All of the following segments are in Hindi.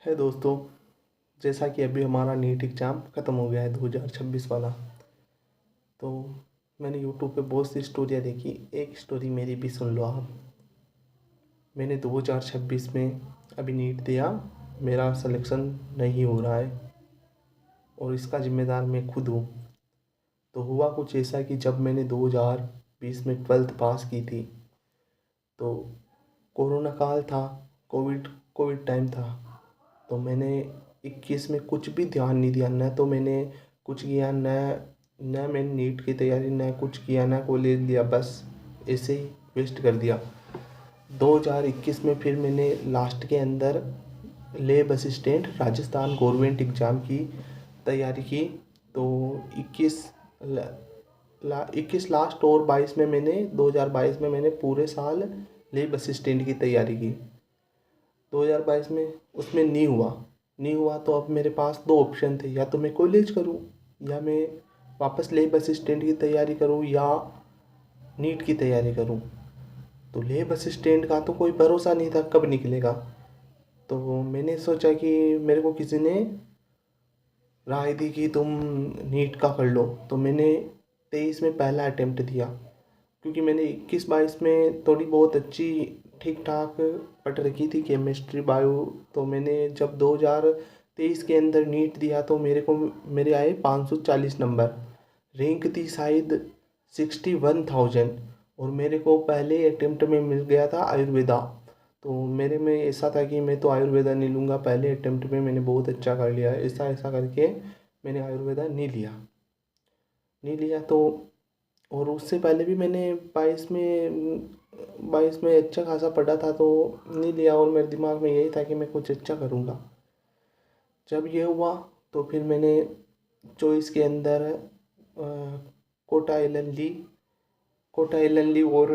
है दोस्तों। जैसा कि अभी हमारा नीट एग्ज़ाम ख़त्म हो गया है 2026 वाला। तो मैंने यूट्यूब पे बहुत सी स्टोरियाँ देखी। एक स्टोरी मेरी भी सुन लो आप। मैंने 2026 में अभी नीट दिया, मेरा सिलेक्शन नहीं हो रहा है और इसका ज़िम्मेदार मैं खुद हूँ। तो हुआ कुछ ऐसा कि जब मैंने 2020 में 12th पास की थी तो कोरोना काल था, कोविड कोविड टाइम था। तो मैंने 21 में कुछ भी ध्यान नहीं दिया, न तो मैंने कुछ किया, न मैंने नीट की तैयारी, न कुछ किया, न कॉलेज लिया, बस ऐसे ही वेस्ट कर दिया। 2021 में फिर मैंने लास्ट के अंदर लेब असिस्टेंट राजस्थान गवर्नमेंट एग्ज़ाम की तैयारी की। तो 21 लास्ट और 22 में मैंने 2022 में मैंने पूरे साल लेब असिस्टेंट की तैयारी की। 2022 में उसमें नहीं हुआ तो अब मेरे पास दो ऑप्शन थे, या तो मैं कॉलेज करूँ या मैं वापस लेब असिस्टेंट की तैयारी करूँ या नीट की तैयारी करूँ। तो लेब असिस्टेंट का तो कोई भरोसा नहीं था कब निकलेगा। तो मैंने सोचा कि मेरे को किसी ने राय दी कि तुम नीट का कर लो। तो मैंने 23 में पहला अटेम्प्ट दिया, क्योंकि मैंने 21-22 में थोड़ी बहुत अच्छी ठीक ठाक पढ़ रखी थी केमिस्ट्री बायो। तो मैंने जब 2023 के अंदर नीट दिया तो मेरे आए 540 नंबर। रैंक थी शायद 61,000 और मेरे को पहले अटेम्प्ट में मिल गया था आयुर्वेदा। तो मेरे में ऐसा था कि मैं तो आयुर्वेदा नहीं लूँगा, पहले अटेम्प्ट में मैंने बहुत अच्छा कर लिया, ऐसा ऐसा करके मैंने आयुर्वेदा नहीं लिया। तो और उससे पहले भी मैंने 22 में अच्छा खासा पढ़ा था तो नहीं लिया, और मेरे दिमाग में यही था कि मैं कुछ अच्छा करूँगा। जब ये हुआ तो फिर मैंने चॉइस के अंदर कोटा एलन ली कोटा एलन ली और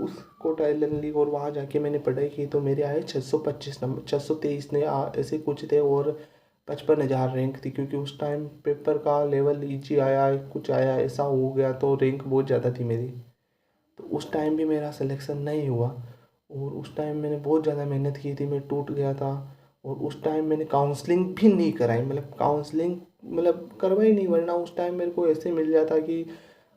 उस कोटा एलन ली और वहाँ जाके मैंने पढ़ाई की। तो मेरे आए 625 नंबर, 623 ने ऐसे कुछ थे, और 55,000 रैंक थी, क्योंकि उस टाइम पेपर का लेवल ईजी आया, कुछ आया ऐसा हो गया, तो रैंक बहुत ज़्यादा थी मेरी। तो उस टाइम भी मेरा सिलेक्शन नहीं हुआ, और उस टाइम मैंने बहुत ज़्यादा मेहनत की थी, मैं टूट गया था। और उस टाइम मैंने काउंसलिंग भी नहीं कराई, मतलब काउंसलिंग मतलब करवाई नहीं, वरना उस टाइम मेरे को ऐसे मिल जाता कि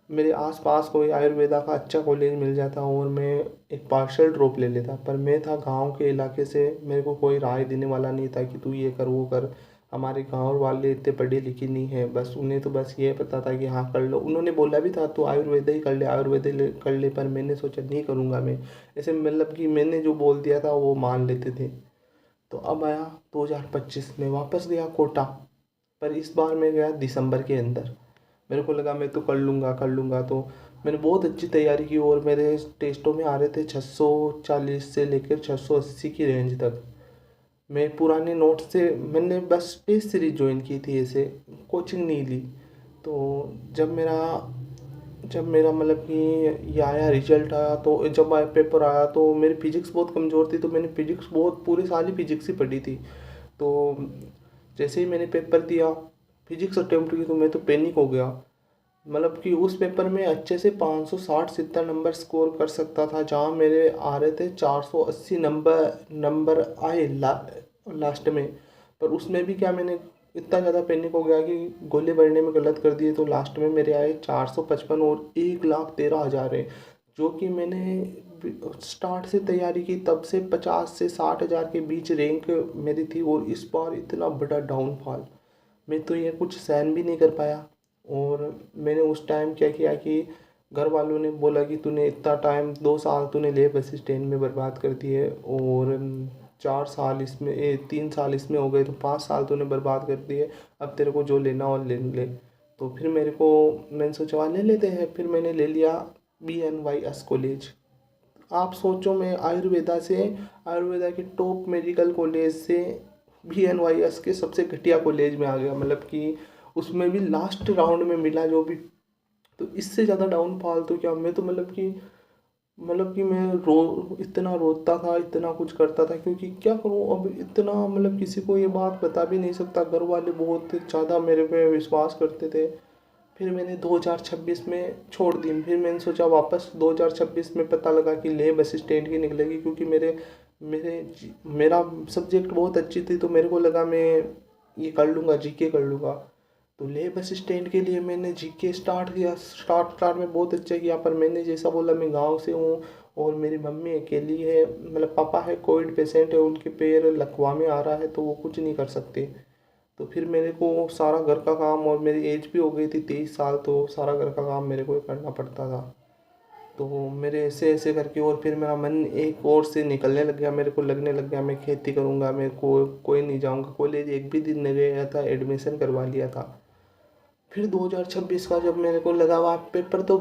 मेरे आसपास कोई आयुर्वेदा का अच्छा कॉलेज मिल जाता और मैं एक पार्शियल ड्रॉप ले लेता। पर मैं था गांव के इलाके से, मेरे को कोई राय देने वाला नहीं था कि तू ये कर वो कर। हमारे गांव वाले इतने पढ़े लिखे नहीं है, बस उन्हें तो बस ये पता था कि हाँ कर लो। उन्होंने बोला भी था तो आयुर्वेदा ही कर ले, कर ले, पर मैंने सोचा नहीं करूँगा मैं ऐसे, मतलब कि मैंने जो बोल दिया था वो मान लेते थे। तो अब आया 2025 में, वापस गया कोटा, पर इस बार मैं गया दिसंबर के अंदर। मेरे को लगा मैं तो कर लूँगा। तो मैंने बहुत अच्छी तैयारी की और मेरे टेस्टों में आ रहे थे 640 से लेकर 680 की रेंज तक। मैं पुराने नोट से मैंने बस टेस्ट सीरीज ज्वाइन की थी, ऐसे कोचिंग नहीं ली। तो जब मेरा जब मेरा मतलब कि ये आया, रिजल्ट आया, तो जब आया पेपर आया तो मेरी फिजिक्स बहुत कमज़ोर थी, तो मैंने फिजिक्स बहुत पूरे साल ही फिजिक्स ही पढ़ी थी। तो जैसे ही मैंने पेपर दिया, फिजिक्स अटेम्प्ट की, तो मैं तो पैनिक हो गया। मतलब कि उस पेपर में अच्छे से 560-70 नंबर स्कोर कर सकता था, जहाँ मेरे आ रहे थे 480 नंबर आए लास्ट में। पर उसमें भी क्या, मैंने इतना ज़्यादा पैनिक हो गया कि गोले बढ़ने में गलत कर दिए, तो लास्ट में मेरे आए 455 और 1,13,000 है। जो कि मैंने स्टार्ट से तैयारी की तब से 50 से 60,000 के बीच रैंक मेरी थी, और इस बार इतना बड़ा डाउनफॉल मैं तो ये कुछ सहन भी नहीं कर पाया। और मैंने उस टाइम क्या किया कि घर वालों ने बोला कि तूने इतना टाइम, 2 साल तूने लेब असिस्टेंट में बर्बाद कर दिए, और 4 साल इसमें 3 साल इसमें हो गए, तो 5 साल तूने बर्बाद कर दिए। अब तेरे को जो लेना हो ले ले। तो फिर मैंने सोचा ले लेते हैं, फिर मैंने ले लिया BNYS कॉलेज। आप सोचो, मैं आयुर्वेदा के टॉप मेडिकल कॉलेज से BNYS के सबसे घटिया कॉलेज में आ गया, मतलब कि उसमें भी लास्ट राउंड में मिला जो भी। तो इससे ज़्यादा डाउनफॉल तो क्या, मैं तो मतलब कि मैं इतना रोता था, इतना कुछ करता था, क्योंकि क्या करूँ अब, इतना मतलब किसी को ये बात बता भी नहीं सकता। घर वाले बहुत ज़्यादा मेरे पे विश्वास करते थे। फिर मैंने 2026 में छोड़ दी। फिर मैंने सोचा वापस 2026 में पता लगा कि लेब असिस्टेंट की निकलेगी, क्योंकि मेरे मेरा सब्जेक्ट बहुत अच्छी थी, तो मेरे को लगा मैं ये कर लूँगा, जीके कर लूँगा। तो ले बस स्टैंड के लिए मैंने जीके स्टार्ट किया। स्टार्ट में बहुत अच्छा किया, पर मैंने जैसा बोला, मैं गांव से हूँ और मेरी मम्मी अकेली है, मतलब पापा है कोविड पेशेंट है, उनके पैर लकवा में आ रहा है, तो वो कुछ नहीं कर सकते। तो फिर मेरे को सारा घर का काम, और मेरी एज भी हो गई थी 23 साल, तो सारा घर का काम मेरे को ही करना पड़ता था। तो मेरे ऐसे ऐसे करके, और फिर मेरा मन एक और से निकलने लग गया, मेरे को लगने लग गया मैं खेती करूँगा, मेरे को कोई नहीं जाऊँगा कॉलेज, एक भी दिन नहीं गया था, एडमिशन करवा लिया था। फिर 2026 का जब मेरे को लगा, वहाँ पेपर तो,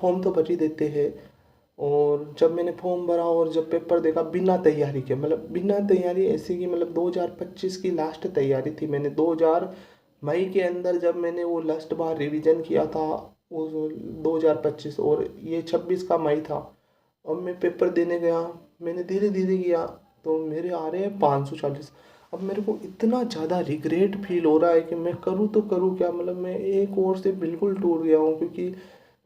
फॉर्म तो भर ही देते हैं, और जब मैंने फॉर्म भरा और जब पेपर देखा, बिना तैयारी के, मतलब बिना तैयारी ऐसे कि, मतलब 2025 की लास्ट तैयारी थी, मैंने 2000 मई के अंदर जब मैंने वो लास्ट बार रिवीजन किया था, वो 2025, और ये 26 का मई था। अब मैं पेपर देने गया, मैंने धीरे धीरे किया, तो मेरे आ रहे हैं 540। अब मेरे को इतना ज़्यादा रिग्रेट फील हो रहा है कि मैं करूँ तो करूँ क्या, मतलब मैं एक ओर से बिल्कुल टूट गया हूँ, क्योंकि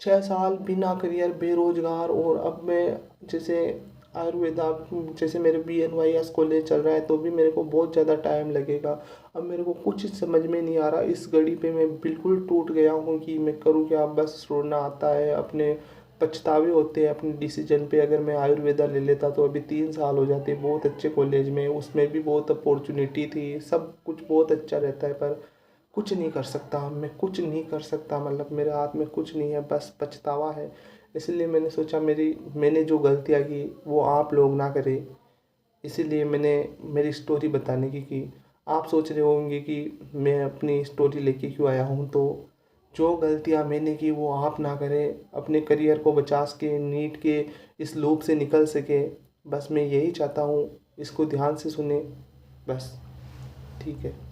6 साल बिना करियर, बेरोजगार, और अब मैं जैसे आयुर्वेदा, जैसे मेरे BNYS कॉलेज चल रहा है, तो भी मेरे को बहुत ज़्यादा टाइम लगेगा। अब मेरे को कुछ समझ में नहीं आ रहा, इस घड़ी पे मैं बिल्कुल टूट गया हूँ कि मैं करूँ क्या। बस रोना आता है, अपने पछतावे होते हैं अपने डिसीजन पे। अगर मैं आयुर्वेदा ले लेता तो अभी 3 साल हो जाते, बहुत अच्छे कॉलेज में, उसमें भी बहुत अपॉर्चुनिटी थी, सब कुछ बहुत अच्छा रहता है, पर कुछ नहीं कर सकता मैं, कुछ नहीं कर सकता, मतलब मेरे हाथ में कुछ नहीं है, बस पछतावा है। इसलिए मैंने सोचा, मैंने जो गलतियाँ की वो आप लोग ना करें, इसीलिए मैंने मेरी स्टोरी बताने की। आप सोच रहे होंगे कि मैं अपनी स्टोरी लेके क्यों आया हूँ, तो जो गलतियाँ मैंने की वो आप ना करें, अपने करियर को बचा सके, नीट के इस लूप से निकल सके, बस मैं यही चाहता हूँ। इसको ध्यान से सुने, बस। ठीक है।